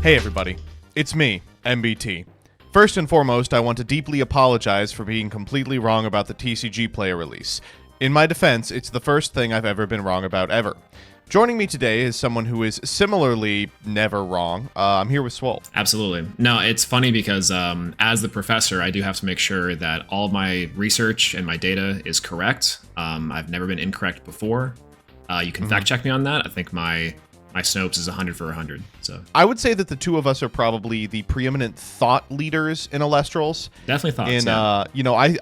Hey everybody, it's me, MBT. First and foremost, I want to deeply apologize for being completely wrong about the TCG player release. In my defense, it's the first thing I've ever been wrong about ever. Joining me today is someone who is similarly never wrong. I'm here with Swole. Absolutely. No, it's funny because as the professor, I do have to make sure that all of my research and my data is correct. I've never been incorrect before. You can fact check me on that. I think my Snopes is 100 for 100. So I would say that the two of us are probably the preeminent thought leaders in Elestrals. Definitely thoughts.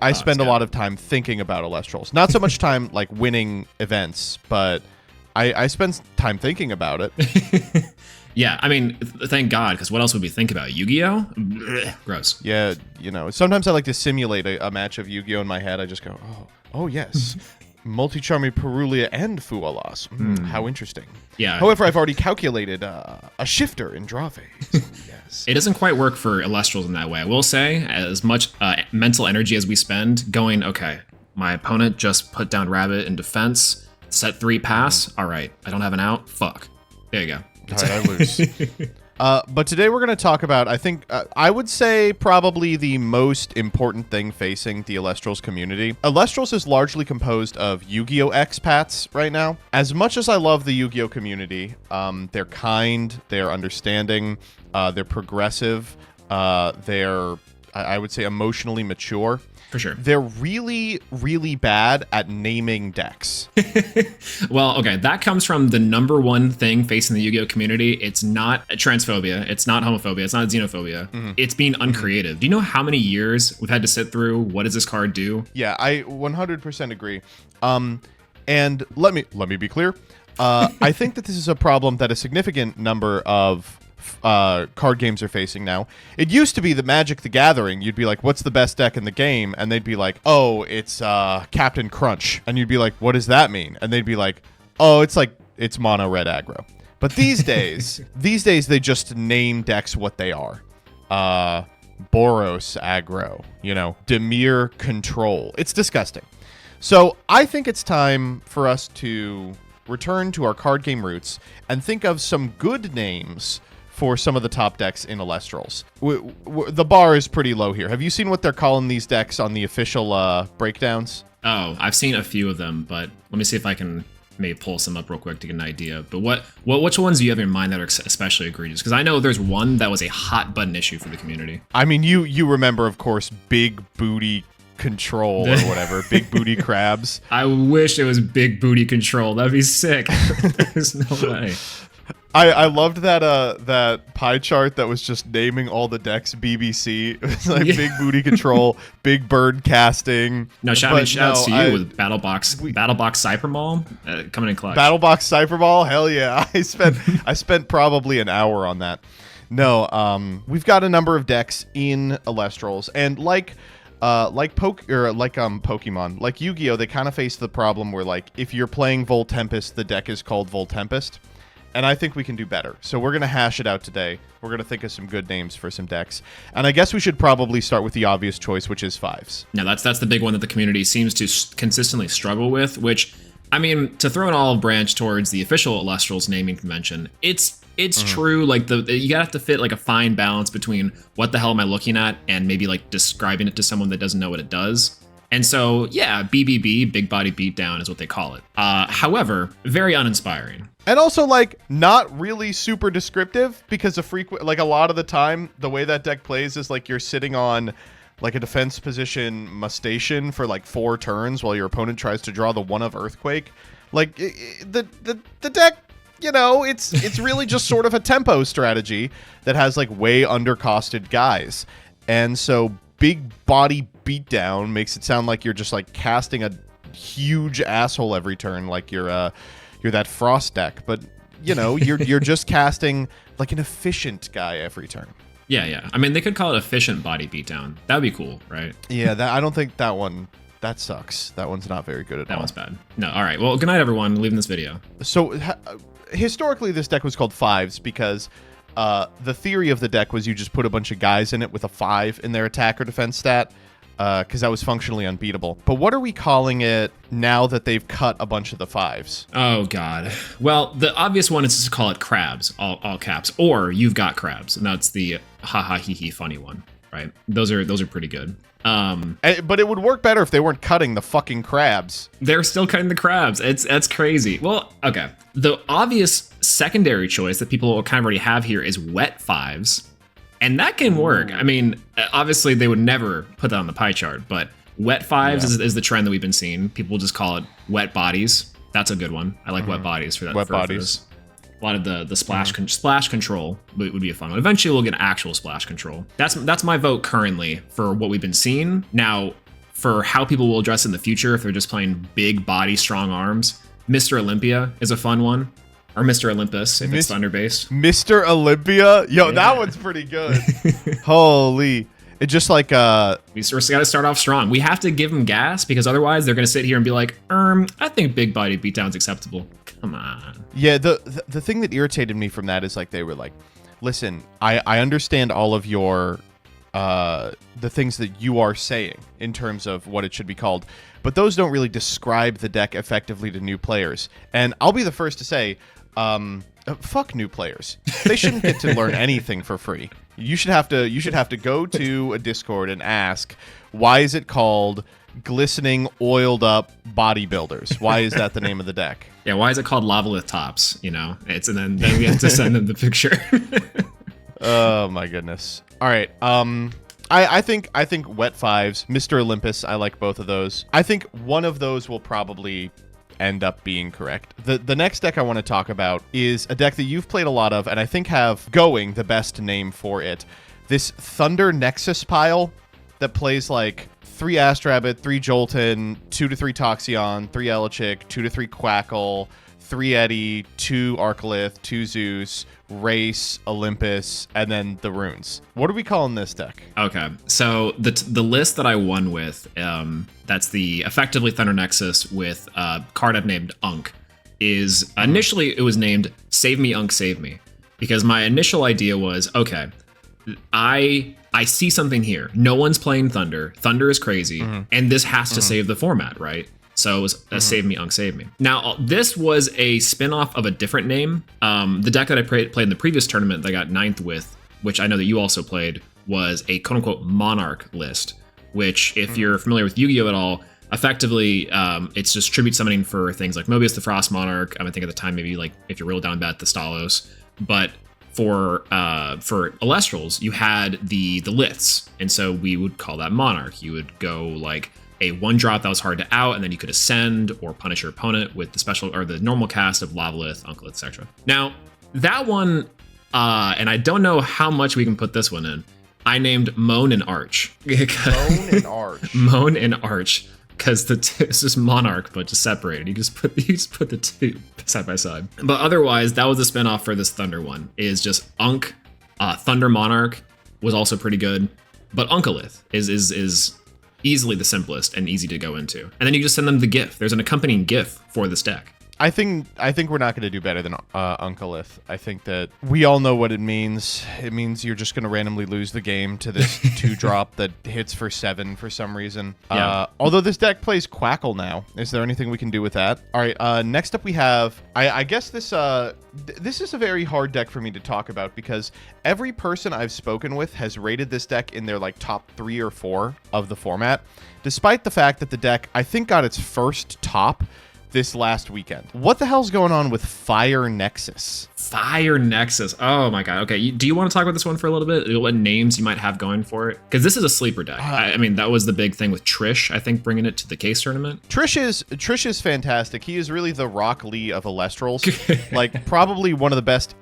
I spend a lot of time thinking about Elestrals. Not so much time like winning events, but I spend time thinking about it. Yeah, I mean, thank God, because what else would we think about? Yu-Gi-Oh? Blech, gross. Yeah, sometimes I like to simulate a match of Yu-Gi-Oh in my head. I just go, oh yes. Multi-Charmy Perulia and Fualas. How interesting. Yeah. However, I've already calculated a shifter in draw phase. Yes. It doesn't quite work for Elestrals in that way. I will say, as much mental energy as we spend going, okay, my opponent just put down Rabbit in defense, set 3 pass. All right, I don't have an out. Fuck. There you go. All right, I lose. But today we're going to talk about, I think, I would say probably the most important thing facing the Elestrals community. Elestrals is largely composed of Yu-Gi-Oh! Expats right now. As much as I love the Yu-Gi-Oh! Community, they're kind, they're understanding, they're progressive, they're, I would say, emotionally mature. For sure. They're really, really bad at naming decks. Well, okay, that comes from the #1 thing facing the Yu-Gi-Oh! Community. It's not transphobia. It's not homophobia. It's not xenophobia. It's being uncreative. Do you know how many years we've had to sit through? What does this card do? Yeah, I 100% agree. And let me be clear. I think that this is a problem that a significant number of card games are facing now. It used to be the Magic the Gathering. You'd be like, what's the best deck in the game? And they'd be like, oh, it's Captain Crunch. And you'd be like, what does that mean? And they'd be like, oh, it's mono red aggro. But these days, they just name decks what they are. Boros aggro, Dimir control. It's disgusting. So I think it's time for us to return to our card game roots and think of some good names for some of the top decks in Elestrals. The bar is pretty low here. Have you seen what they're calling these decks on the official breakdowns? Oh, I've seen a few of them, but let me see if I can maybe pull some up real quick to get an idea. But which ones do you have in mind that are especially egregious? Because I know there's one that was a hot button issue for the community. I mean, you remember, of course, Big Booty Control or whatever. Big Booty Crabs. I wish it was Big Booty Control. That'd be sick. There's no way. I loved that pie chart that was just naming all the decks BBC. It was like Big Booty Control, Big Bird Casting. No, shouts to you with Battlebox Cypher M coming in clutch. Battlebox Cypher Ball, hell yeah! I spent probably an hour on that. No, we've got a number of decks in Elestrals, and like Pokemon, like Yu-Gi-Oh, they kind of face the problem where like if you're playing Voltempest, the deck is called Voltempest. And I think we can do better. So we're going to hash it out today. We're going to think of some good names for some decks. And I guess we should probably start with the obvious choice, which is 5s. Now, that's the big one that the community seems to consistently struggle with, which, I mean, to throw an olive branch towards the official Elestrals naming convention, it's true. Like, you gotta have to fit, like, a fine balance between what the hell am I looking at and maybe, like, describing it to someone that doesn't know what it does. And so, yeah, BBB, Big Body Beatdown, is what they call it. However, very uninspiring. And also, like, not really super descriptive because a lot of the time, the way that deck plays is like you're sitting on like a defense position Mustation for like 4 turns while your opponent tries to draw the 1 of Earthquake. Like the deck, it's really just sort of a tempo strategy that has like way undercosted guys. And so Big Body Beatdown makes it sound like you're just like casting a huge asshole every turn, like you're that Frost deck, but you're just casting like an efficient guy every turn. Yeah. I mean, they could call it efficient body beatdown. That'd be cool, right? Yeah, I don't think that sucks. That one's not very good at all. That one's bad. No, all right. Well, good night, everyone. Leaving this video. So historically, this deck was called 5s because the theory of the deck was you just put a bunch of guys in it with a 5 in their attack or defense stat. because that was functionally unbeatable. But what are we calling it now that they've cut a bunch of the 5s? Oh God. Well, the obvious one is just to call it crabs, all caps, or you've got crabs, and that's the ha ha hee hee funny one, right? Those are pretty good. But it would work better if they weren't cutting the fucking crabs. They're still cutting the crabs. That's crazy. Well, okay. The obvious secondary choice that people kind of already have here is wet 5s. And that can work. I mean, obviously they would never put that on the pie chart, but wet 5s is the trend that we've been seeing. People just call it wet bodies. That's a good one. I like wet bodies for that. Wet bodies. A lot of the splash splash control would be a fun one. Eventually we'll get actual splash control. That's my vote currently for what we've been seeing. Now, for how people will address it in the future, if they're just playing big body, strong arms, Mr. Olympia is a fun one. Or Mr. Olympus, if it's thunder based. Mr. Olympia? Yo, that one's pretty good. Holy. It just like we got to start off strong. We have to give them gas because otherwise they're going to sit here and be like, I think big body beatdown's acceptable. Come on. Yeah, the thing that irritated me from that is like they were like, listen, I understand all of your the things that you are saying in terms of what it should be called, but those don't really describe the deck effectively to new players. And I'll be the first to say, fuck new players. They shouldn't get to learn anything for free. You should have to go to a Discord and ask, why is it called glistening oiled up bodybuilders? Why is that the name of the deck? Yeah, why is it called Lavalith Tops? You know, and then we have to send them the picture. Oh my goodness. All right. I think wet 5s, Mr. Olympus. I like both of those. I think one of those will probably end up being correct. The next deck I want to talk about is a deck that you've played a lot of, and I think have going the best name for it. This Thunder Nexus pile that plays like 3 Astrabbit, 3 Jolton, 2-3 Toxion, 3 Elichick, 2-3 Quackle, 3 Eddie, 2 Arcalith, 2 Zeus, Race, Olympus, and then the runes. What are we calling this deck? Okay, so the list that I won with, that's the effectively Thunder Nexus with a card I've named Unk, is initially it was named Save Me Unk Save Me, because my initial idea was, okay, I see something here. No one's playing Thunder. Thunder is crazy, and this has to save the format, right? So it was Save Me Unk Save Me. Now, this was a spin-off of a different name. The deck that I played in the previous tournament that I got 9th with, which I know that you also played, was a quote-unquote Monarch list, which, if you're familiar with Yu-Gi-Oh! At all, effectively, it's just tribute summoning for things like Mobius the Frost Monarch. I think at the time, maybe like if you're real down bad, the Stalos. But for Elestrals, you had the Liths, and so we would call that Monarch. You would go like a 1-drop that was hard to out, and then you could ascend or punish your opponent with the special or the normal cast of Lavalith, Uncle, etc. Now, that one, and I don't know how much we can put this one in, I named Moan and Arch. Moan and Arch. Moan and Arch, because it's just Monarch, but just separated. You just put the two side by side. But otherwise, that was the spinoff for this Thunder one. Is just Unk, Thunder Monarch was also pretty good, but Unkalith is easily the simplest and easy to go into. And then you just send them the GIF. There's an accompanying GIF for this deck. I think we're not going to do better than Unkalith. I think that we all know what it means. It means you're just going to randomly lose the game to this 2-drop that hits for 7 for some reason. Yeah. Although this deck plays Quackle now. Is there anything we can do with that? All right, next up we have... I guess this is a very hard deck for me to talk about because every person I've spoken with has rated this deck in their like top 3 or 4 of the format, despite the fact that the deck, I think, got its first top this last weekend. What the hell's going on with Fire Nexus? Fire Nexus. Oh my god. Okay, do you want to talk about this one for a little bit? What names you might have going for it? Because this is a sleeper deck. I mean, that was the big thing with Trish, I think, bringing it to the case tournament. Trish is fantastic. He is really the Rock Lee of Elestrals. Like, probably one of the best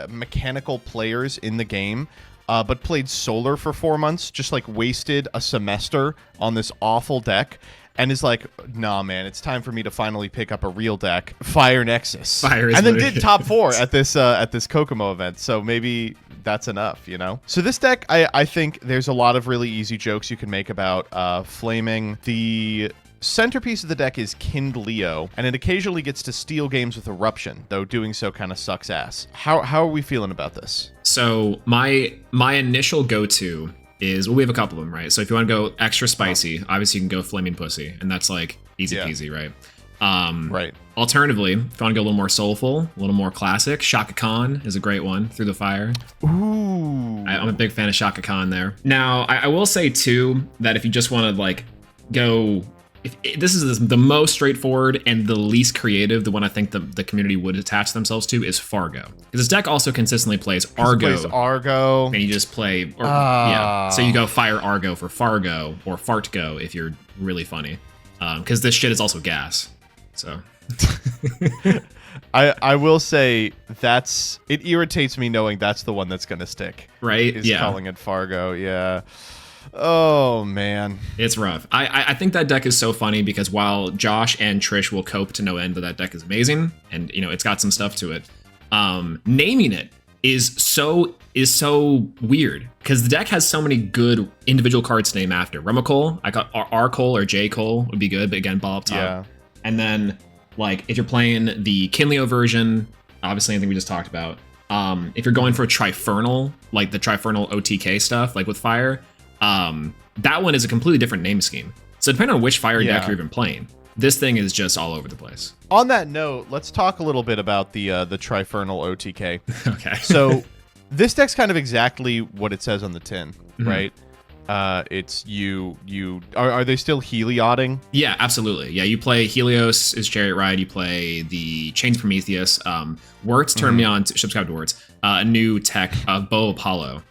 mechanical players in the game. But played Solar for 4 months, just like wasted a semester on this awful deck. And is like, nah, man, it's time for me to finally pick up a real deck, Fire Nexus. And then did top 4 at this Kokomo event. So maybe that's enough, you know? So this deck, I think there's a lot of really easy jokes you can make about flaming. The centerpiece of the deck is Kind Leo, and it occasionally gets to steal games with Eruption, though doing so kind of sucks ass. How are we feeling about this? So my initial go-to is, well, we have a couple of them, right? So if you want to go extra spicy, obviously you can go Flaming Pussy, and that's like easy peasy, right? Right. Alternatively, if you want to go a little more soulful, a little more classic, Shaka Khan is a great one, Through the Fire. Ooh. I'm a big fan of Shaka Khan there. Now, I will say too that if you just want to like go, this is the most straightforward and the least creative, the one I think the community would attach themselves to is Fargo. Because this deck also consistently plays Argo. And you just play, so you go Fire Argo for Fargo or Fartgo if you're really funny. Because this shit is also gas. So I will say it irritates me knowing that's the one that's gonna stick. Right? Is calling it Fargo, yeah. Oh man. It's rough. I think that deck is so funny because while Josh and Trish will cope to no end that deck is amazing and it's got some stuff to it, naming it is so weird because the deck has so many good individual cards to name after. Remicole, I got R Cole or J Cole would be good, but again, ball up top. Yeah. And then like if you're playing the Kinleo version, obviously I think we just talked about. If you're going for Trifernal, like the Trifernal OTK stuff, like with fire, that one is a completely different name scheme. So depending on which fire deck you're even playing, this thing is just all over the place. On that note, let's talk a little bit about the Trifernal OTK. Okay. So this deck's kind of exactly what it says on the tin, right? It's are they still Helioding? Yeah, absolutely. Yeah, you play Helios is Chariot Ride. You play the Chains Prometheus. Wirtz turned me on to subscribe to Wirtz. A new tech of Bow Apollo.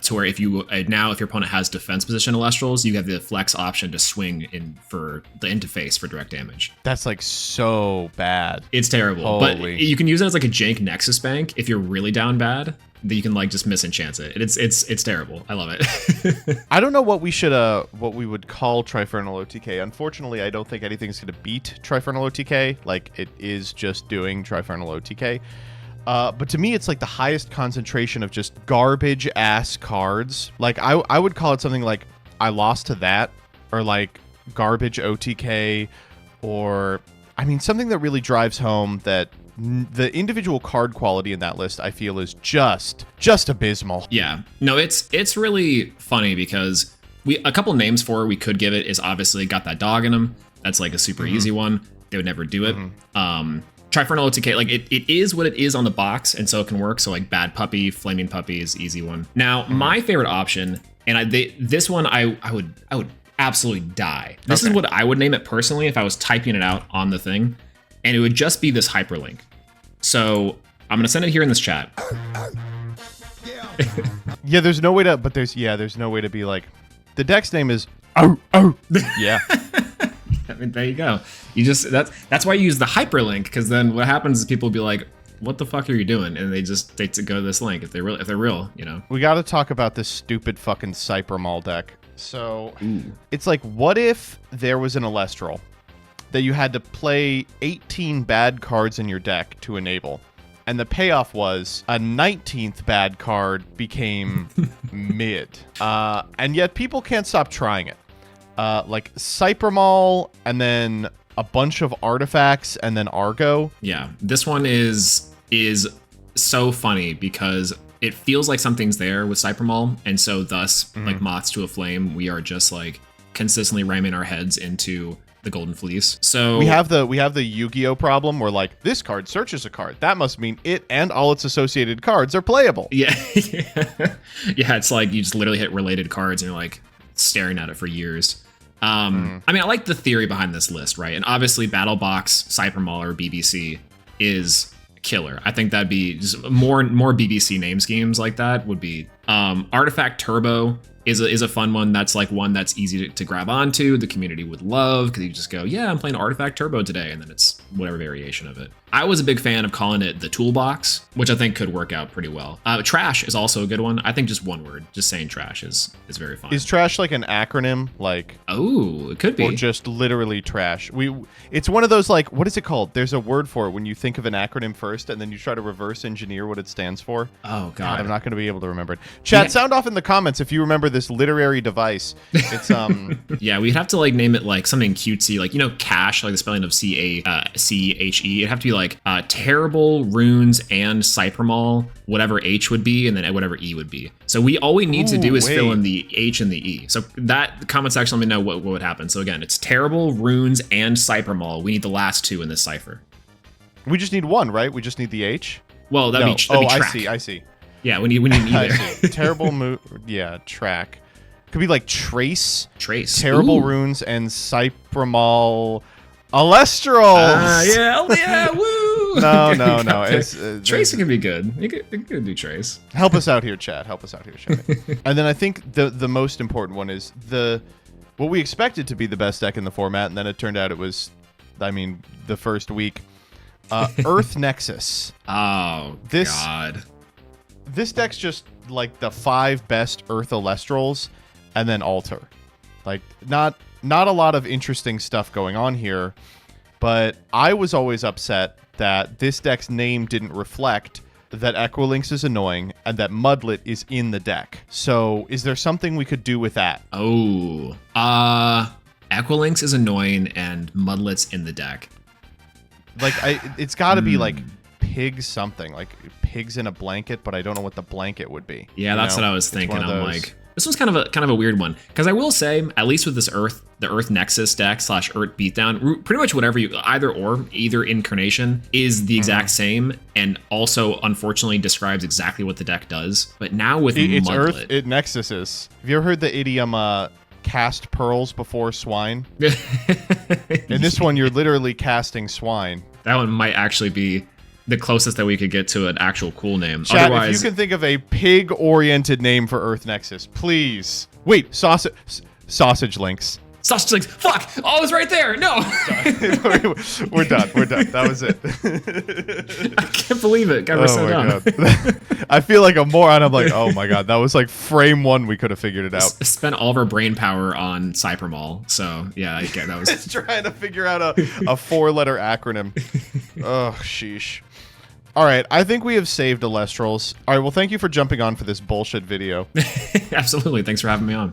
To where if your opponent has defense position Elestrals, you have the flex option to swing in for the interface for direct damage. That's like so bad. It's terrible. Holy. But you can use it as like a jank Nexus bank if you're really down bad. That you can like just misenchant it. It's terrible. I love it. I don't know what we would call Trifernal OTK. Unfortunately, I don't think anything's gonna beat Trifernal OTK. Like it is just doing Trifernal OTK. But to me, it's like the highest concentration of just garbage ass cards. Like I would call it something like I Lost to That, or like garbage OTK, or I mean something that really drives home that the individual card quality in that list I feel is just abysmal. Yeah, no, it's really funny because a couple names for it we could give it is obviously Got That Dog in Them. That's like a super easy one. They would never do it. Trifernal OTK, like it is what it is on the box, and so it can work. So like Bad Puppy, Flaming Puppy is easy one. Now my favorite option, and this one I would absolutely die. This is what I would name it personally if I was typing it out on the thing, and it would just be this hyperlink. So I'm gonna send it here in this chat. Yeah, there's no way to be like the deck's name is yeah. I mean, there you go. You just that's why you use the hyperlink, because then what happens is people will be like, "What the fuck are you doing?" And they go to this link if they're real, We got to talk about this stupid fucking Cypher M deck. So it's like, what if there was an Elestral that you had to play 18 bad cards in your deck to enable, and the payoff was a 19th bad card became mid, and yet people can't stop trying it. Like Cypher M, and then a bunch of artifacts, and then Argo. Yeah, this one is so funny because it feels like something's there with Cypher M, and so thus, like Moths to a Flame, we are just like consistently ramming our heads into the Golden Fleece. So we have the Yu-Gi-Oh problem where like this card searches a card. That must mean it and all its associated cards are playable. Yeah. Yeah, it's like you just literally hit related cards and you're like staring at it for years. I mean, I like the theory behind this list, right? And obviously Battle Box, Cypher M, or BBC is killer. I think that'd be just more BBC name schemes like that would be Artifact Turbo is a fun one. That's like one that's easy to grab onto. The community would love because you just go, yeah, I'm playing Artifact Turbo today, and then it's whatever variation of it. I was a big fan of calling it the Toolbox, which I think could work out pretty well. Trash is also a good one. I think just one word, just saying trash is very fun. Is trash like an acronym? Like, oh, it could be. Or just literally trash. It's one of those, like, what is it called? There's a word for it when you think of an acronym first and then you try to reverse engineer what it stands for. Oh, God. I'm not going to be able to remember it. Chat, sound off in the comments if you remember this literary device. It's Yeah, we'd have to like name it like something cutesy, like, you know, cache, like the spelling of CHE. It'd have to be like terrible runes and Cyphermal, whatever H would be, and then whatever E would be. So all we need to do is fill in the H and the E. So that comment section, let me know what would happen. So again, it's terrible runes and Cyphermal. We need the last two in this cipher. We just need one, right? We just need the H. Well, that'd be track. I see. Yeah, we need an E there. I see. Terrible track. Could be like trace. Ooh. Terrible runes and Cyphermal ELESTRAL'S. Yeah, woo! No. Trace can be good. You could do Trace. Help us out here, chat. And then I think the most important one is what we expected to be the best deck in the format, and then it turned out it was, the first week. Earth Nexus. Oh, God. This deck's just like the 5 best Earth Elestrals, and then Altar. Like, not a lot of interesting stuff going on here, but I was always upset that this deck's name didn't reflect that Equilinx is annoying and that Mudlet is in the deck. So, is there something we could do with that? Oh, Equilinx is annoying and Mudlet's in the deck. Like, it's got to be like pig something, like pigs in a blanket, but I don't know what the blanket would be. Yeah, that's what I was thinking. I'm like, this one's kind of a weird one, because I will say, at least with this the Earth Nexus deck / Earth Beatdown, pretty much whatever either incarnation is the exact same, and also unfortunately describes exactly what the deck does. But now with it's Mudlet, Earth Nexus is. Have you ever heard the idiom cast pearls before swine? In this one, you're literally casting swine. That one might actually be the closest that we could get to an actual cool name. Chat, Otherwise, if you can think of a pig-oriented name for Earth Nexus, please. Wait, sausage links. Sausage links. Fuck! Oh, it's right there. No. We're done. That was it. I can't believe it. God, we're so dumb. God. I feel like a moron. I'm like, oh my God, that was like frame 1. We could have figured it out. Spent all of our brain power on Cyphermal. So yeah, that was just trying to figure out a 4-letter acronym. Oh, sheesh. All right, I think we have saved Elestrals. All right, well, thank you for jumping on for this bullshit video. Absolutely. Thanks for having me on.